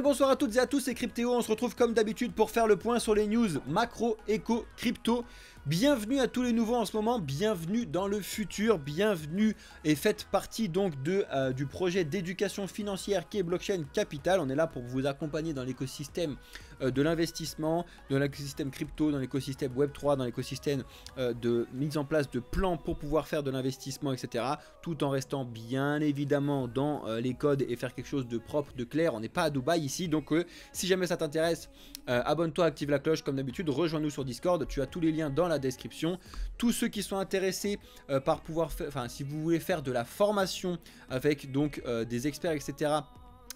Bonsoir à toutes et à tous, c'est Cryptéo, on se retrouve comme d'habitude pour faire le point sur les news macro, éco, crypto. Bienvenue à tous les nouveaux en ce moment, bienvenue dans le futur, bienvenue et faites partie donc du projet d'éducation financière qui est Blockchain Capital. On est là pour vous accompagner dans l'écosystème de l'investissement, dans l'écosystème crypto, dans l'écosystème Web3, dans l'écosystème de mise en place de plans pour pouvoir faire de l'investissement, etc. Tout en restant bien évidemment dans les codes et faire quelque chose de propre, de clair. On n'est pas à Dubaï ici, donc si jamais ça t'intéresse, abonne-toi, active la cloche comme d'habitude, rejoins-nous sur Discord, tu as tous les liens dans la description. Tous ceux qui sont intéressés par pouvoir faire, enfin si vous voulez faire de la formation avec donc des experts, etc.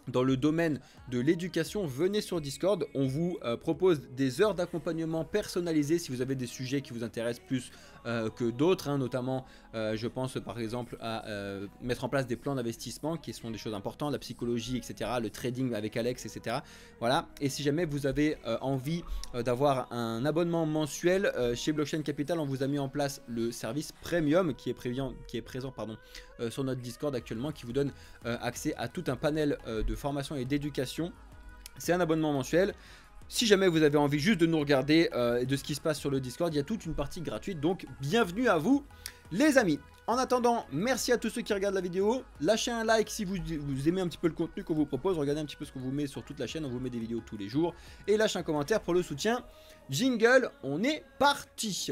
dans le domaine de l'éducation, venez sur Discord, on vous propose des heures d'accompagnement personnalisées si vous avez des sujets qui vous intéressent plus que d'autres, hein, notamment je pense par exemple à mettre en place des plans d'investissement qui sont des choses importantes, la psychologie, etc., le trading avec Alex, etc. Voilà, et si jamais vous avez envie d'avoir un abonnement mensuel, chez Blockchain Capital, on vous a mis en place le service Premium qui est présent sur notre Discord actuellement, qui vous donne accès à tout un panel de formation et d'éducation. C'est un abonnement mensuel. Si jamais vous avez envie juste de nous regarder et de ce qui se passe sur le Discord, il y a toute une partie gratuite, donc bienvenue à vous les amis. En attendant, merci à tous ceux qui regardent la vidéo, lâchez un like si vous aimez un petit peu le contenu qu'on vous propose, regardez un petit peu ce qu'on vous met sur toute la chaîne, on vous met des vidéos tous les jours, et lâchez un commentaire pour le soutien. Jingle, on est parti.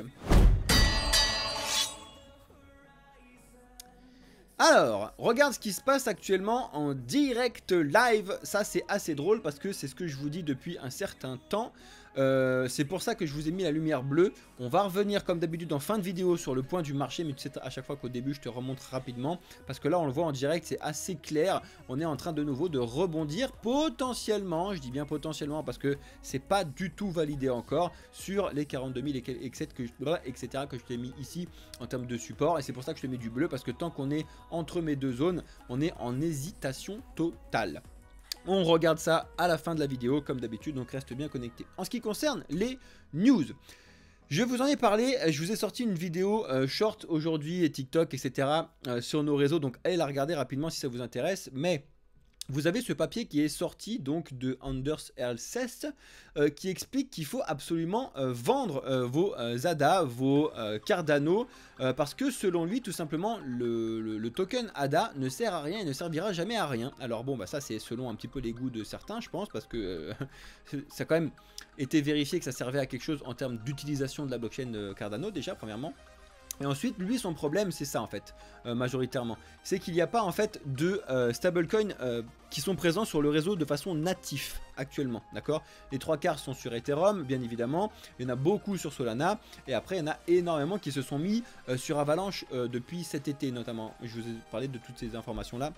Alors, regarde ce qui se passe actuellement en direct live. Ça, c'est assez drôle parce que c'est ce que je vous dis depuis un certain temps. C'est pour ça que je vous ai mis la lumière bleue. On va revenir comme d'habitude en fin de vidéo sur le point du marché, mais tu sais à chaque fois qu'au début je te remonte rapidement parce que là on le voit en direct, c'est assez clair. On est en train de nouveau de rebondir potentiellement, je dis bien potentiellement parce que c'est pas du tout validé encore, sur les 42 000 etc. que je t'ai mis ici en termes de support, et c'est pour ça que je te mets du bleu parce que tant qu'on est entre mes deux zones, on est en hésitation totale. On regarde ça à la fin de la vidéo comme d'habitude, donc reste bien connecté. En ce qui concerne les news, je vous en ai parlé, je vous ai sorti une vidéo short aujourd'hui et TikTok, etc. Sur nos réseaux, donc allez la regarder rapidement si ça vous intéresse. Mais vous avez ce papier qui est sorti donc de Anders Elseth qui explique qu'il faut absolument vendre vos ADA, vos Cardano, parce que selon lui tout simplement le token ADA ne sert à rien et ne servira jamais à rien. Alors bon bah ça c'est selon un petit peu les goûts de certains je pense, parce que ça a quand même été vérifié que ça servait à quelque chose en termes d'utilisation de la blockchain Cardano déjà premièrement. Et ensuite, lui, son problème, c'est ça en fait, majoritairement. C'est qu'il n'y a pas en fait de stablecoins qui sont présents sur le réseau de façon native actuellement, d'accord. Les 3/4 sont sur Ethereum, bien évidemment. Il y en a beaucoup sur Solana. Et après, il y en a énormément qui se sont mis sur Avalanche depuis cet été, notamment. Je vous ai parlé de toutes ces informations-là.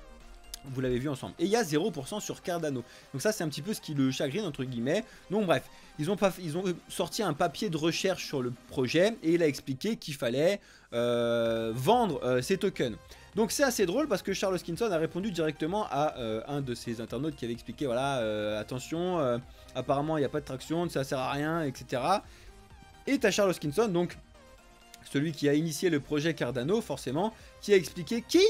Vous l'avez vu ensemble. Et il y a 0% sur Cardano. Donc ça c'est un petit peu ce qui le chagrine entre guillemets. Donc bref, ils ont sorti un papier de recherche sur le projet et il a expliqué qu'il fallait vendre ces tokens. Donc c'est assez drôle parce que Charles Hoskinson a répondu directement à un de ses internautes qui avait expliqué voilà attention, apparemment il n'y a pas de traction, ça sert à rien, etc. Et tu as Charles Hoskinson, donc celui qui a initié le projet Cardano forcément, qui a expliqué qui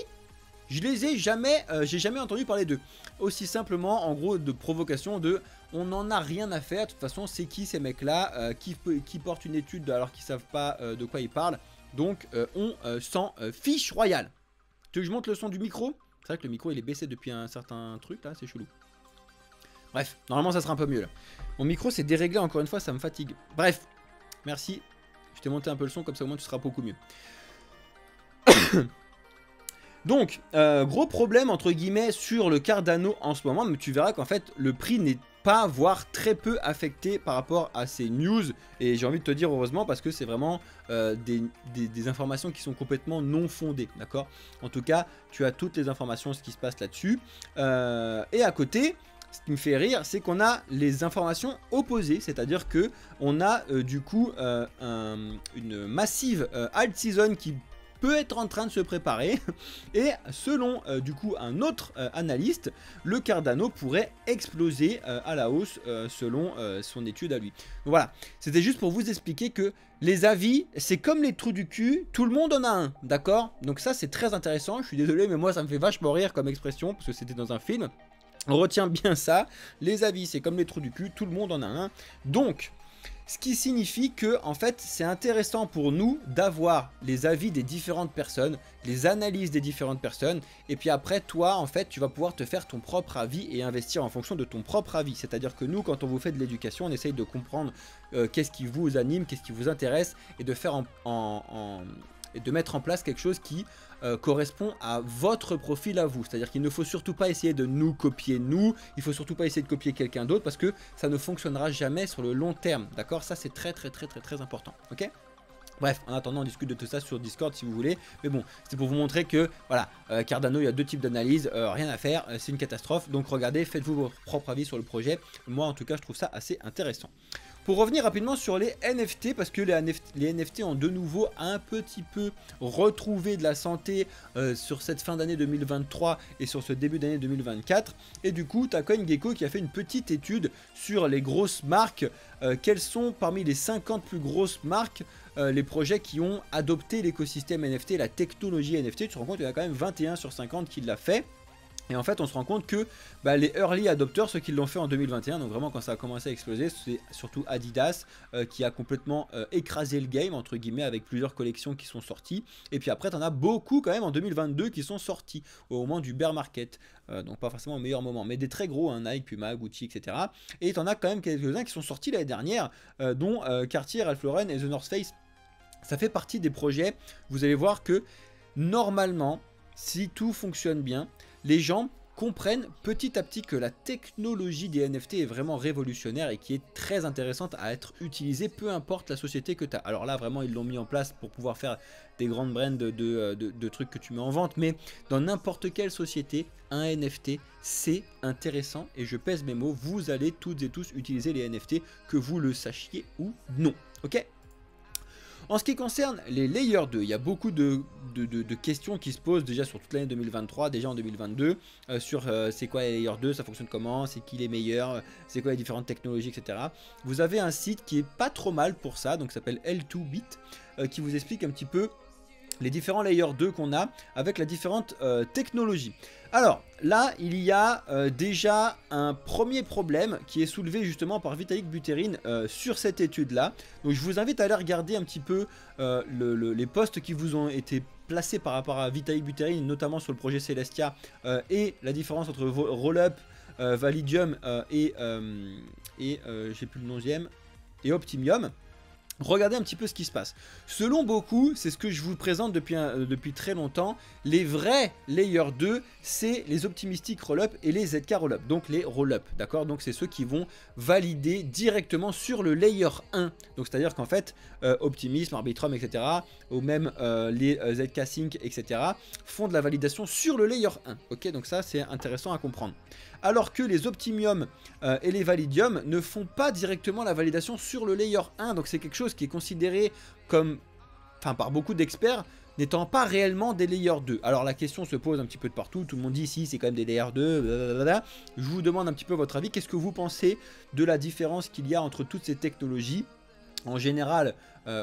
je les ai jamais, j'ai jamais entendu parler d'eux. Aussi simplement, en gros, de provocation de on n'en a rien à faire. De toute façon, c'est qui ces mecs-là qui portent une étude alors qu'ils savent pas de quoi ils parlent. Donc, on s'en fiche royal. Tu veux que je monte le son du micro? C'est vrai que le micro il est baissé depuis un certain truc là, c'est chelou. Bref, normalement ça sera un peu mieux là. Mon micro s'est déréglé encore une fois, ça me fatigue. Bref, merci. Je t'ai monté un peu le son, comme ça au moins tu seras beaucoup mieux. Donc, gros problème entre guillemets sur le Cardano en ce moment, mais tu verras qu'en fait le prix n'est pas, voire très peu affecté par rapport à ces news. Et j'ai envie de te dire heureusement parce que c'est vraiment des informations qui sont complètement non fondées, d'accord. En tout cas, tu as toutes les informations, ce qui se passe là-dessus. Et à côté, ce qui me fait rire, c'est qu'on a les informations opposées, c'est-à-dire que on a du coup une massive alt season qui peut être en train de se préparer et selon du coup un autre analyste, le Cardano pourrait exploser à la hausse selon son étude à lui. Donc voilà, c'était juste pour vous expliquer que les avis c'est comme les trous du cul, tout le monde en a un, d'accord. Donc ça c'est très intéressant, je suis désolé mais moi ça me fait vachement rire comme expression parce que c'était dans un film. On retient bien ça, les avis c'est comme les trous du cul, tout le monde en a un. Donc, ce qui signifie que en fait c'est intéressant pour nous d'avoir les avis des différentes personnes, les analyses des différentes personnes, et puis après toi en fait tu vas pouvoir te faire ton propre avis et investir en fonction de ton propre avis. C'est à dire que nous quand on vous fait de l'éducation on essaye de comprendre qu'est-ce qui vous anime, qu'est-ce qui vous intéresse, et de faire et de mettre en place quelque chose qui correspond à votre profil à vous. C'est-à-dire qu'il ne faut surtout pas essayer de nous copier nous, il faut surtout pas essayer de copier quelqu'un d'autre parce que ça ne fonctionnera jamais sur le long terme, d'accord? Ça c'est très important, ok? Bref, en attendant on discute de tout ça sur Discord si vous voulez, mais bon, c'est pour vous montrer que, voilà, Cardano il y a deux types d'analyse, rien à faire, c'est une catastrophe, donc regardez, faites-vous votre propre avis sur le projet, moi en tout cas je trouve ça assez intéressant. Pour revenir rapidement sur les NFT, parce que les NFT ont de nouveau un petit peu retrouvé de la santé sur cette fin d'année 2023 et sur ce début d'année 2024. Et du coup, tu as CoinGecko qui a fait une petite étude sur les grosses marques. Quelles sont parmi les 50 plus grosses marques les projets qui ont adopté l'écosystème NFT, la technologie NFT. Tu te rends compte qu'il y a quand même 21 sur 50 qui l'a fait. Et en fait on se rend compte que les early adopters, ceux qui l'ont fait en 2021, donc vraiment quand ça a commencé à exploser, c'est surtout Adidas qui a complètement écrasé le game entre guillemets avec plusieurs collections qui sont sorties. Et puis après tu en as beaucoup quand même en 2022 qui sont sortis au moment du bear market, donc pas forcément au meilleur moment, mais des très gros, Nike, Puma, Gucci, etc. Et tu en as quand même quelques-uns qui sont sortis l'année dernière, dont Cartier, Ralph Lauren et The North Face. Ça fait partie des projets, vous allez voir que normalement, si tout fonctionne bien, les gens comprennent petit à petit que la technologie des NFT est vraiment révolutionnaire et qui est très intéressante à être utilisée, peu importe la société que tu as. Alors là, vraiment, ils l'ont mis en place pour pouvoir faire des grandes brands de trucs que tu mets en vente, mais dans n'importe quelle société, un NFT, c'est intéressant, et je pèse mes mots, vous allez toutes et tous utiliser les NFT, que vous le sachiez ou non, ok ? En ce qui concerne les Layer 2, il y a beaucoup de questions qui se posent déjà sur toute l'année 2023, déjà en 2022, sur c'est quoi les Layer 2, ça fonctionne comment, c'est qui les meilleurs, c'est quoi les différentes technologies, etc. Vous avez un site qui est pas trop mal pour ça, donc ça s'appelle L2Bit, qui vous explique un petit peu les différents Layer 2 qu'on a avec les différentes technologies. Alors là, il y a déjà un premier problème qui est soulevé justement par Vitalik Buterin sur cette étude-là. Donc je vous invite à aller regarder un petit peu les posts qui vous ont été placés par rapport à Vitalik Buterin, notamment sur le projet Celestia, et la différence entre Rollup, Validium et j'ai plus le 11e, et Optimium. Regardez un petit peu ce qui se passe. Selon beaucoup, c'est ce que je vous présente depuis très longtemps, les vrais Layer 2, c'est les Optimistic Rollup et les ZK Rollup, donc les Rollup, d'accord? Donc c'est ceux qui vont valider directement sur le Layer 1. Donc c'est-à-dire qu'en fait, Optimism, Arbitrum, etc., ou même les ZK Sync, etc., font de la validation sur le Layer 1. Ok, donc ça c'est intéressant à comprendre. Alors que les Optimium et les Validium ne font pas directement la validation sur le Layer 1. Donc c'est quelque chose qui est considéré comme, enfin par beaucoup d'experts, n'étant pas réellement des Layer 2. Alors la question se pose un petit peu de partout, tout le monde dit si c'est quand même des Layer 2, blablabla. Je vous demande un petit peu votre avis, qu'est-ce que vous pensez de la différence qu'il y a entre toutes ces technologies? En général,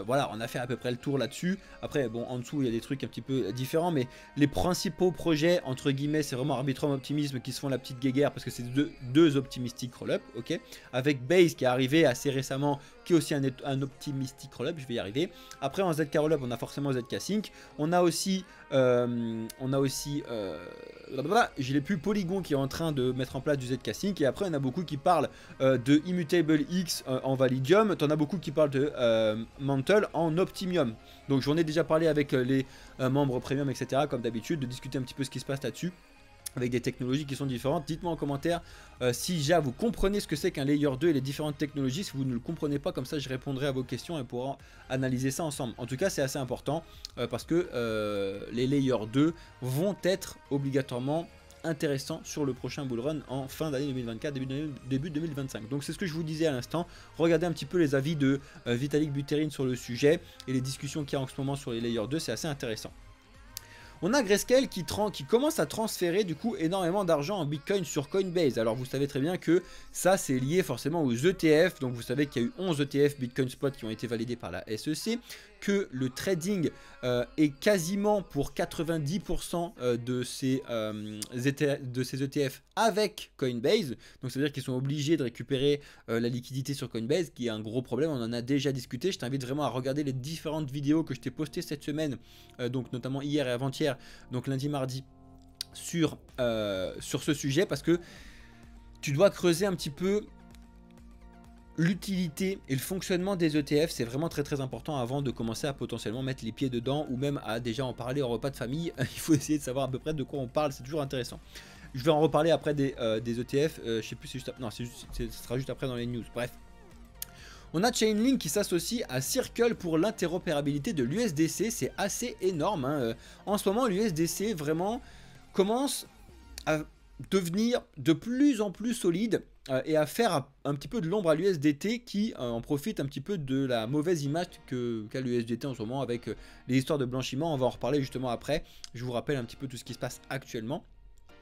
voilà, on a fait à peu près le tour là-dessus. Après, bon, en dessous, il y a des trucs un petit peu différents, mais les principaux projets, entre guillemets, c'est vraiment Arbitrum, Optimism qui se font la petite guéguerre parce que c'est deux Optimistic Rollup, ok. Avec Base qui est arrivé assez récemment, qui est aussi un Optimistic Rollup, je vais y arriver. Après, en ZK Rollup, on a forcément ZK Sync. On a aussi, je l'ai plus, Polygon qui est en train de mettre en place du ZK Sync. Et après, on a beaucoup qui parlent de Immutable X en Validium. T'en as beaucoup qui parlent de Mantle en Optimium. Donc j'en ai déjà parlé avec les membres premium, etc. comme d'habitude, de discuter un petit peu ce qui se passe là-dessus avec des technologies qui sont différentes. Dites-moi en commentaire si déjà vous comprenez ce que c'est qu'un Layer 2 et les différentes technologies. Si vous ne le comprenez pas, comme ça je répondrai à vos questions et on pourra analyser ça ensemble. En tout cas c'est assez important parce que les Layer 2 vont être obligatoirement intéressant sur le prochain bullrun en fin d'année 2024, début 2025. Donc c'est ce que je vous disais à l'instant. Regardez un petit peu les avis de Vitalik Buterin sur le sujet et les discussions qu'il y a en ce moment sur les Layer 2, c'est assez intéressant. On a Grayscale qui commence à transférer du coup énormément d'argent en Bitcoin sur Coinbase. Alors vous savez très bien que ça c'est lié forcément aux ETF. Donc vous savez qu'il y a eu 11 ETF Bitcoin Spot qui ont été validés par la SEC. que le trading est quasiment pour 90% de ces ETF avec Coinbase. Donc ça veut dire qu'ils sont obligés de récupérer la liquidité sur Coinbase, qui est un gros problème. On en a déjà discuté. Je t'invite vraiment à regarder les différentes vidéos que je t'ai postées cette semaine, donc notamment hier et avant-hier, donc lundi, mardi, sur ce sujet, parce que tu dois creuser un petit peu l'utilité et le fonctionnement des ETF. C'est vraiment très important avant de commencer à potentiellement mettre les pieds dedans, ou même à déjà en parler au repas de famille. Il faut essayer de savoir à peu près de quoi on parle, c'est toujours intéressant. Je vais en reparler après des ETF, je sais plus si juste, non, ce sera juste après dans les news. Bref, on a Chainlink qui s'associe à Circle pour l'interopérabilité de l'USDC. C'est assez énorme, hein. En ce moment, l'USDC vraiment commence à devenir de plus en plus solide et à faire un petit peu de l'ombre à l'USDT, qui en profite un petit peu de la mauvaise image qu'a l'USDT en ce moment avec les histoires de blanchiment. On va en reparler justement après. Je vous rappelle un petit peu tout ce qui se passe actuellement.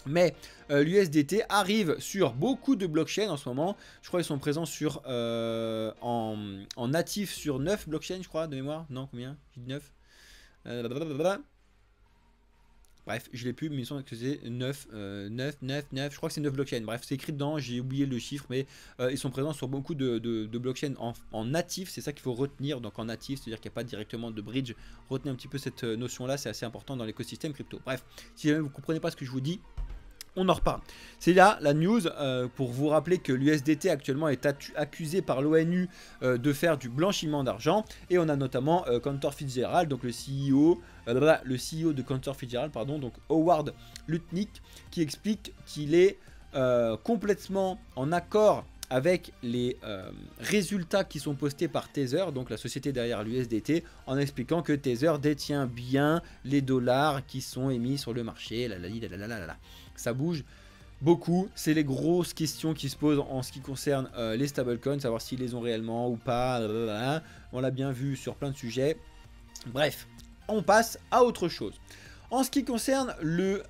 Mais l'USDT arrive sur beaucoup de blockchains en ce moment. Je crois qu'ils sont présents sur en natif sur 9 blockchains, je crois, de mémoire. Non, combien? J'ai dit 9. Bref, je l'ai plus, mais il me semble que c'est 9, 9. Je crois que c'est 9 blockchains. Bref, c'est écrit dedans, j'ai oublié le chiffre, mais ils sont présents sur beaucoup de blockchains en natif. C'est ça qu'il faut retenir. Donc en natif, c'est-à-dire qu'il n'y a pas directement de bridge. Retenez un petit peu cette notion-là, c'est assez important dans l'écosystème crypto. Bref, si jamais vous ne comprenez pas ce que je vous dis, on en reparle. C'est là la news pour vous rappeler que l'USDT actuellement est accusé par l'ONU de faire du blanchiment d'argent. Et on a notamment Cantor Fitzgerald, donc le CEO de Cantor Fitzgerald, pardon, donc Howard Lutnick, qui explique qu'il est complètement en accord avec les résultats qui sont postés par Tether, donc la société derrière l'USDT, en expliquant que Tether détient bien les dollars qui sont émis sur le marché. Ça bouge beaucoup, c'est les grosses questions qui se posent en ce qui concerne les stablecoins, savoir s'ils les ont réellement ou pas. On l'a bien vu sur plein de sujets. Bref, on passe à autre chose. En ce qui concerne le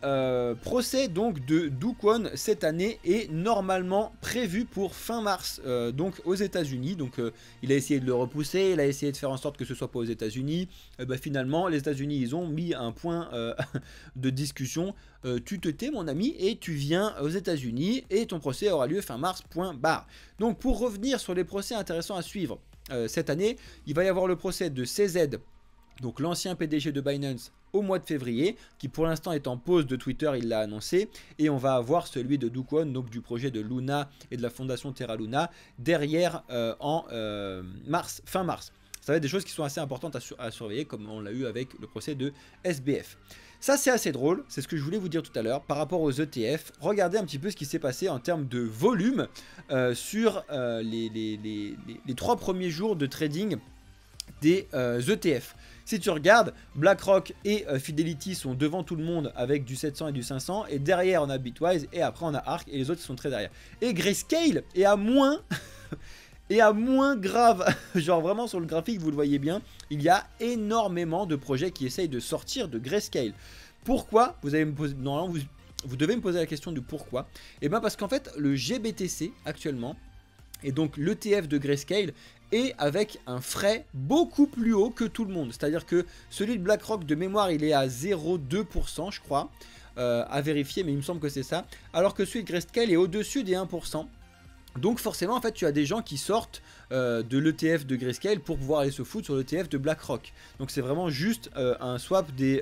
procès donc de Do Kwon cette année est normalement prévu pour fin mars, donc aux États-Unis. Donc il a essayé de le repousser, il a essayé de faire en sorte que ce soit pas aux États-Unis. Finalement, les États-Unis ils ont mis un point de discussion. Tu te tais mon ami et tu viens aux États-Unis et ton procès aura lieu fin mars. Point barre. Donc pour revenir sur les procès intéressants à suivre cette année, il va y avoir le procès de CZ. Donc l'ancien PDG de Binance au mois de février, qui pour l'instant est en pause de Twitter, il l'a annoncé. Et on va avoir celui de Do Kwon, donc du projet de Luna et de la fondation Terra Luna, derrière en fin mars. Ça va être des choses qui sont assez importantes à surveiller, comme on l'a eu avec le procès de SBF. Ça c'est assez drôle, c'est ce que je voulais vous dire tout à l'heure par rapport aux ETF. Regardez un petit peu ce qui s'est passé en termes de volume sur les 3 premiers jours de trading des ETF. Si tu regardes, BlackRock et Fidelity sont devant tout le monde avec du 700 et du 500, et derrière on a Bitwise, et après on a ARK, et les autres sont très derrière. Et Grayscale est à moins et à moins grave. Genre vraiment sur le graphique vous le voyez bien, il y a énormément de projets qui essayent de sortir de Grayscale. Pourquoi? Vous allez me poser, normalement vous devez me poser la question du pourquoi. Et bien parce qu'en fait le GBTC actuellement, et donc l'ETF de Grayscale, et avec un frais beaucoup plus haut que tout le monde. C'est-à-dire que celui de BlackRock de mémoire, il est à 0,2% je crois, à vérifier, mais il me semble que c'est ça. Alors que celui de Grayscale est au-dessus des 1%. Donc forcément, en fait, tu as des gens qui sortent de l'ETF de Grayscale pour pouvoir aller se foutre sur l'ETF de BlackRock. Donc c'est vraiment juste un swap de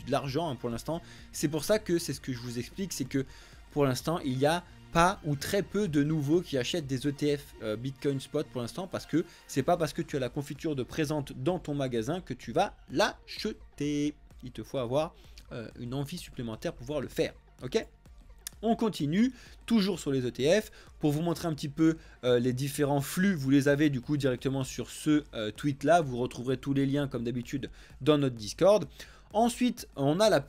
l'argent hein, pour l'instant. C'est pour ça que c'est ce que je vous explique, c'est que pour l'instant, il y a pas ou très peu de nouveaux qui achètent des ETF Bitcoin Spot pour l'instant, parce que c'est pas parce que tu as la confiture de présente dans ton magasin que tu vas l'acheter. Il te faut avoir une envie supplémentaire pour pouvoir le faire. Ok ? On continue, toujours sur les ETF, pour vous montrer un petit peu les différents flux, vous les avez du coup directement sur ce tweet là, vous retrouverez tous les liens comme d'habitude dans notre Discord. Ensuite, on a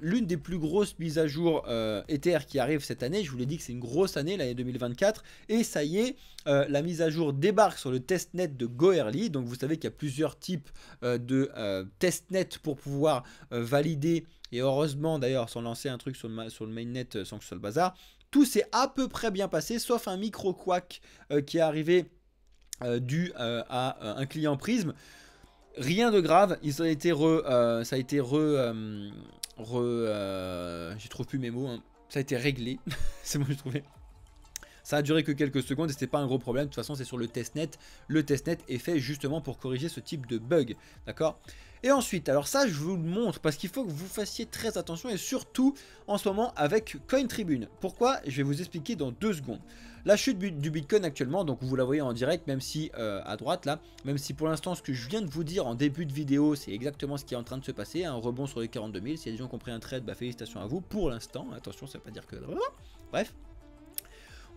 l'une des plus grosses mises à jour Ether qui arrive cette année. Je vous l'ai dit que c'est une grosse année, l'année 2024. Et ça y est, la mise à jour débarque sur le testnet de Goerli. Donc vous savez qu'il y a plusieurs types de testnet pour pouvoir valider. Et heureusement d'ailleurs, sans lancer un truc sur le mainnet sans que ce soit le bazar. Tout s'est à peu près bien passé, sauf un micro-quack qui est arrivé dû à un client Prism. rien de grave, ça a été j'ai trop plus mes mots, hein. Ça a été réglé, c'est bon j'ai trouvé. Ça a duré que quelques secondes et c'était pas un gros problème. De toute façon, c'est sur le testnet. Le testnet est fait justement pour corriger ce type de bug. D'accord? Et ensuite, alors ça, je vous le montre parce qu'il faut que vous fassiez très attention et surtout en ce moment avec CoinTribune. Pourquoi? Je vais vous expliquer dans 2 secondes. La chute du Bitcoin actuellement, donc vous la voyez en direct, même si à droite là, même si pour l'instant ce que je viens de vous dire en début de vidéo, c'est exactement ce qui est en train de se passer, un rebond sur les 42 000. Si les gens qui ont pris un trade, bah félicitations à vous pour l'instant. Attention, ça ne veut pas dire que... Bref.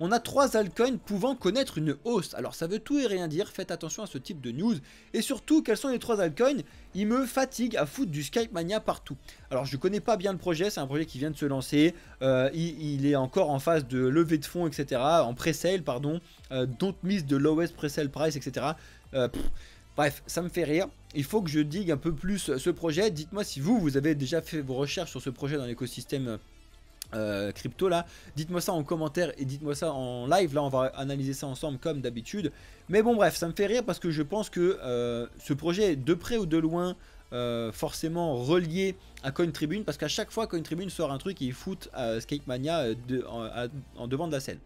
On a 3 altcoins pouvant connaître une hausse. Alors ça veut tout et rien dire, faites attention à ce type de news. Et surtout, quels sont les 3 altcoins? Ils me fatiguent à foutre du Skype Mania partout. Alors je connais pas bien le projet, c'est un projet qui vient de se lancer. Il est encore en phase de levée de fonds, etc. En pré-sale, pardon. Don't miss the lowest pre-sale price, etc. Bref, ça me fait rire. Il faut que je digue un peu plus ce projet. Dites-moi si vous avez déjà fait vos recherches sur ce projet dans l'écosystème crypto là, dites-moi ça en commentaire et dites-moi ça en live, là on va analyser ça ensemble comme d'habitude. Mais bon bref, ça me fait rire parce que je pense que ce projet est de près ou de loin forcément relié à CoinTribune, parce qu'à chaque fois CoinTribune sort un truc et ils foutent Skype Mania en devant de la scène.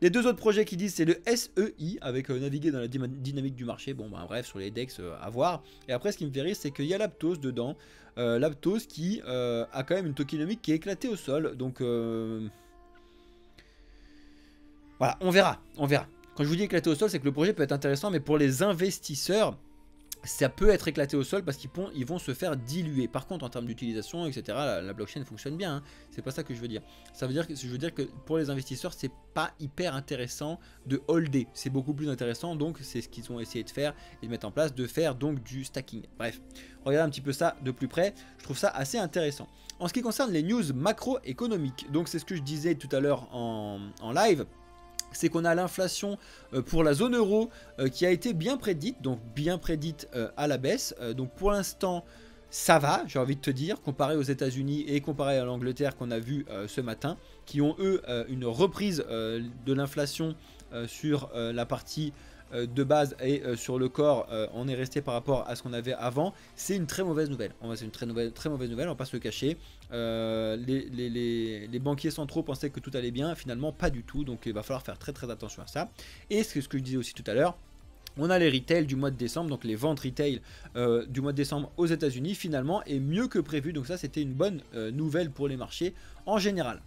Les 2 autres projets qui disent c'est le SEI avec naviguer dans la dynamique du marché. Bon bah bref, sur les DEX à voir. Et après ce qui me fait rire c'est qu'il y a l'Aptos dedans. L'Aptos qui a quand même une tokenomique qui est éclatée au sol. Donc voilà, on verra. Quand je vous dis éclaté au sol, c'est que le projet peut être intéressant, mais pour les investisseurs, ça peut être éclaté au sol parce qu'ils vont se faire diluer. Par contre, en termes d'utilisation, etc., la blockchain fonctionne bien. Hein. C'est pas ça que je veux dire. Ça veut dire que je veux dire que pour les investisseurs, c'est pas hyper intéressant de holder. C'est beaucoup plus intéressant. Donc, c'est ce qu'ils ont essayé de faire et de mettre en place, de faire donc du stacking. Bref, regardez un petit peu ça de plus près. Je trouve ça assez intéressant. En ce qui concerne les news macroéconomiques, donc c'est ce que je disais tout à l'heure en live. C'est qu'on a l'inflation pour la zone euro qui a été bien prédite, donc bien prédite à la baisse. Donc pour l'instant, ça va, j'ai envie de te dire, comparé aux États-Unis et comparé à l'Angleterre qu'on a vu ce matin, qui ont eux une reprise de l'inflation sur la partie de base et sur le corps. On est resté par rapport à ce qu'on avait avant. C'est une très mauvaise nouvelle. C'est une très mauvaise nouvelle, on va pas se le cacher. Les banquiers centraux pensaient que tout allait bien, finalement pas du tout, donc il va falloir faire très attention à ça. Et c'est ce que je disais aussi tout à l'heure, on a les retail du mois de décembre, donc les ventes retail du mois de décembre aux États-Unis finalement est mieux que prévu, donc ça c'était une bonne nouvelle pour les marchés en général.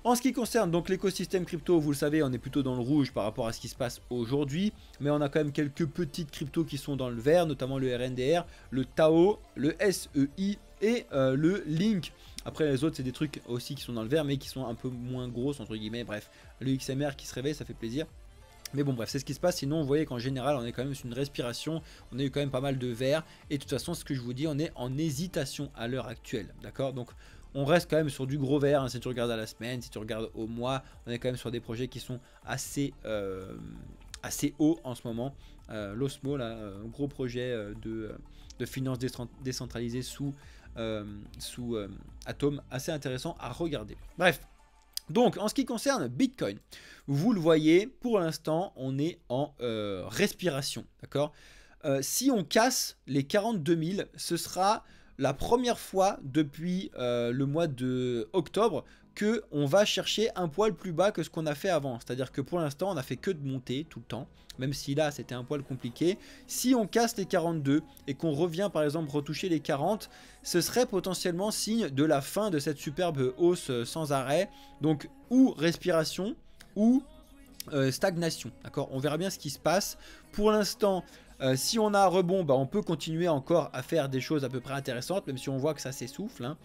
En ce qui concerne donc l'écosystème crypto, vous le savez, on est plutôt dans le rouge par rapport à ce qui se passe aujourd'hui, mais on a quand même quelques petites cryptos qui sont dans le vert, notamment le RNDR, le TAO, le SEI et le Link. Après les autres c'est des trucs aussi qui sont dans le vert mais qui sont un peu moins grosses entre guillemets. Bref, le XMR qui se réveille, ça fait plaisir. Mais bon bref, c'est ce qui se passe. Sinon vous voyez qu'en général on est quand même sur une respiration, on a eu quand même pas mal de vert. Et de toute façon ce que je vous dis, on est en hésitation à l'heure actuelle. D'accord, donc on reste quand même sur du gros vert, hein, si tu regardes à la semaine, si tu regardes au mois, on est quand même sur des projets qui sont assez hauts en ce moment. L'Osmo, là, gros projet de finances décentralisées sous Atom, assez intéressant à regarder. Bref, donc en ce qui concerne Bitcoin, vous le voyez, pour l'instant on est en respiration, d'accord. Si on casse les 42 000, ce sera la première fois depuis le mois de octobre que on va chercher un poil plus bas que ce qu'on a fait avant. C'est-à-dire que pour l'instant, on n'a fait que de monter tout le temps, même si là, c'était un poil compliqué. Si on casse les 42 et qu'on revient par exemple retoucher les 40, ce serait potentiellement signe de la fin de cette superbe hausse sans arrêt. Donc, ou respiration, ou stagnation. D'accord, on verra bien ce qui se passe. Pour l'instant, si on a un rebond, bah, on peut continuer encore à faire des choses à peu près intéressantes, même si on voit que ça s'essouffle. Hein.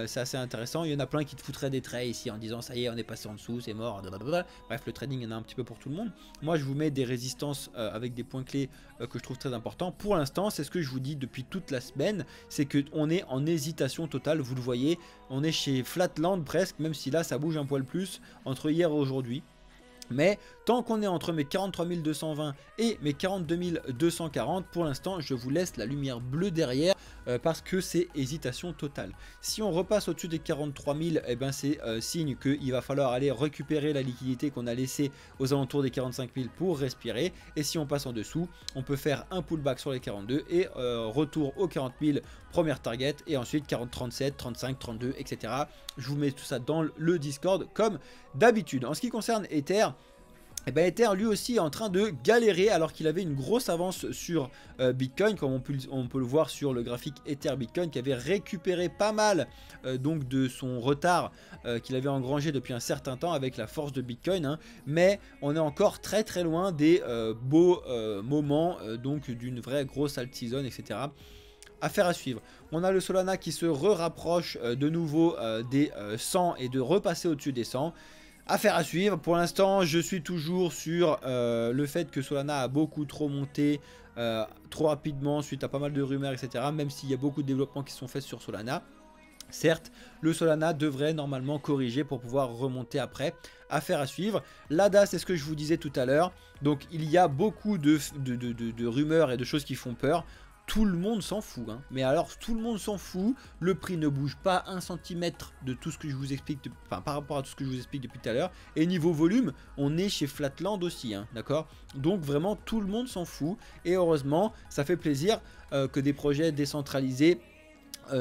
C'est assez intéressant. Il y en a plein qui te foutraient des traits ici en disant ça y est, on est passé en dessous, c'est mort. Blablabla. Bref, le trading, il y en a un petit peu pour tout le monde. Moi, je vous mets des résistances avec des points clés que je trouve très importants. Pour l'instant, c'est ce que je vous dis depuis toute la semaine, c'est qu'on est en hésitation totale. Vous le voyez, on est chez Flatland presque, même si là, ça bouge un poil plus entre hier et aujourd'hui. Mais tant qu'on est entre mes 43 220 et mes 42 240, pour l'instant, je vous laisse la lumière bleue derrière. parce que c'est hésitation totale. Si on repasse au-dessus des 43 000, eh ben c'est signe qu'il va falloir aller récupérer la liquidité qu'on a laissée aux alentours des 45 000 pour respirer. Et si on passe en dessous, on peut faire un pullback sur les 42 et retour aux 40 000, première target, et ensuite 40, 37, 35, 32, etc. Je vous mets tout ça dans le Discord comme d'habitude. En ce qui concerne Ether, et ben Ether lui aussi est en train de galérer alors qu'il avait une grosse avance sur Bitcoin, comme on peut le voir sur le graphique Ether Bitcoin, qui avait récupéré pas mal donc de son retard qu'il avait engrangé depuis un certain temps avec la force de Bitcoin, hein, mais on est encore très très loin des beaux moments donc d'une vraie grosse alt season, etc. Affaire à suivre. On a le Solana qui se rapproche de nouveau des 100 et de repasser au-dessus des 100. Affaire à suivre. Pour l'instant, je suis toujours sur le fait que Solana a beaucoup trop monté trop rapidement suite à pas mal de rumeurs, etc. Même s'il y a beaucoup de développements qui sont faits sur Solana. Certes, le Solana devrait normalement corriger pour pouvoir remonter après. Affaire à suivre. L'ADA, c'est ce que je vous disais tout à l'heure. Donc, il y a beaucoup de rumeurs et de choses qui font peur. Tout le monde s'en fout, hein. Mais alors tout le monde s'en fout, le prix ne bouge pas 1 cm de tout ce que je vous explique, par rapport à tout ce que je vous explique depuis tout à l'heure. Et niveau volume, on est chez Flatland aussi, hein, d'accord. Donc vraiment tout le monde s'en fout, et heureusement ça fait plaisir que des projets décentralisés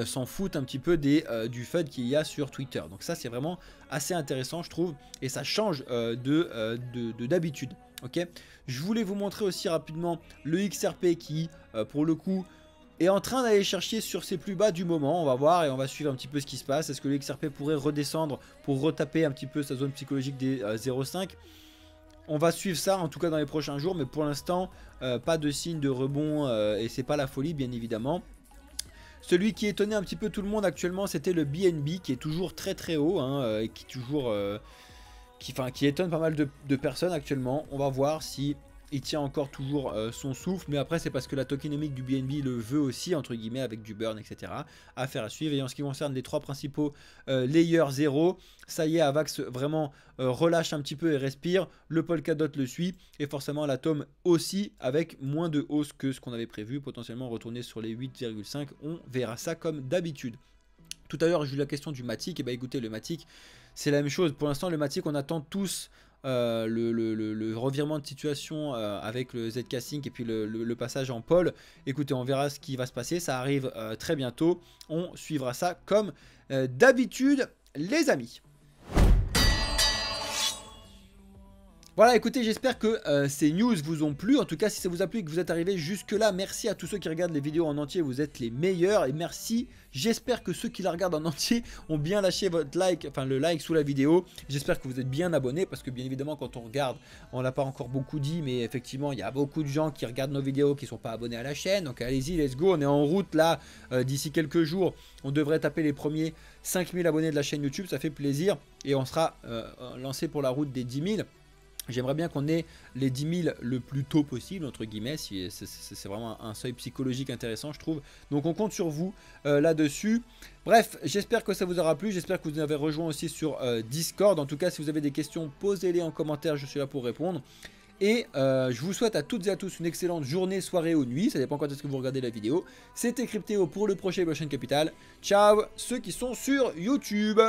s'en foutent un petit peu du FUD qu'il y a sur Twitter. Donc ça c'est vraiment assez intéressant je trouve, et ça change d'habitude. Ok, je voulais vous montrer aussi rapidement le XRP qui pour le coup est en train d'aller chercher sur ses plus bas du moment. On va voir et on va suivre un petit peu ce qui se passe. Est-ce que le XRP pourrait redescendre pour retaper un petit peu sa zone psychologique des 0,5? On va suivre ça en tout cas dans les prochains jours, mais pour l'instant pas de signe de rebond et c'est pas la folie bien évidemment. Celui qui étonnait un petit peu tout le monde actuellement, c'était le BNB qui est toujours très très haut, hein, et qui toujours qui étonne pas mal de personnes actuellement. On va voir si il tient encore toujours son souffle, mais après c'est parce que la tokenomique du BNB le veut aussi, entre guillemets, avec du burn, etc. Affaire à suivre. Et en ce qui concerne les trois principaux layers 0, ça y est, Avax vraiment relâche un petit peu et respire. Le Polkadot le suit, et forcément l'Atom aussi, avec moins de hausse que ce qu'on avait prévu, potentiellement retourner sur les 8,5. On verra ça comme d'habitude. Tout à l'heure, j'ai eu la question du Matic. Et bah écoutez, le Matic, c'est la même chose. Pour l'instant, le Matic, on attend tous le revirement de situation avec le ZK Sync et puis le passage en pôle. Écoutez, on verra ce qui va se passer. Ça arrive très bientôt. On suivra ça comme d'habitude, les amis. Voilà, écoutez, j'espère que ces news vous ont plu. En tout cas, si ça vous a plu et que vous êtes arrivé jusque là, merci à tous ceux qui regardent les vidéos en entier, vous êtes les meilleurs. Et merci, j'espère que ceux qui la regardent en entier ont bien lâché votre like, enfin le like sous la vidéo. J'espère que vous êtes bien abonnés, parce que bien évidemment quand on regarde, on l'a pas encore beaucoup dit, mais effectivement il y a beaucoup de gens qui regardent nos vidéos qui sont pas abonnés à la chaîne. Donc allez-y, let's go, on est en route là, d'ici quelques jours, on devrait taper les premiers 5000 abonnés de la chaîne YouTube, ça fait plaisir. Et on sera lancé pour la route des 10 000. J'aimerais bien qu'on ait les 10 000 le plus tôt possible, entre guillemets, c'est vraiment un seuil psychologique intéressant, je trouve. Donc on compte sur vous là-dessus. Bref, j'espère que ça vous aura plu, j'espère que vous avez rejoint aussi sur Discord. En tout cas, si vous avez des questions, posez-les en commentaire, je suis là pour répondre. Et je vous souhaite à toutes et à tous une excellente journée, soirée ou nuit, ça dépend quand est-ce que vous regardez la vidéo. C'était Cryptéo pour le prochain Blockchain Capital. Ciao ceux qui sont sur YouTube.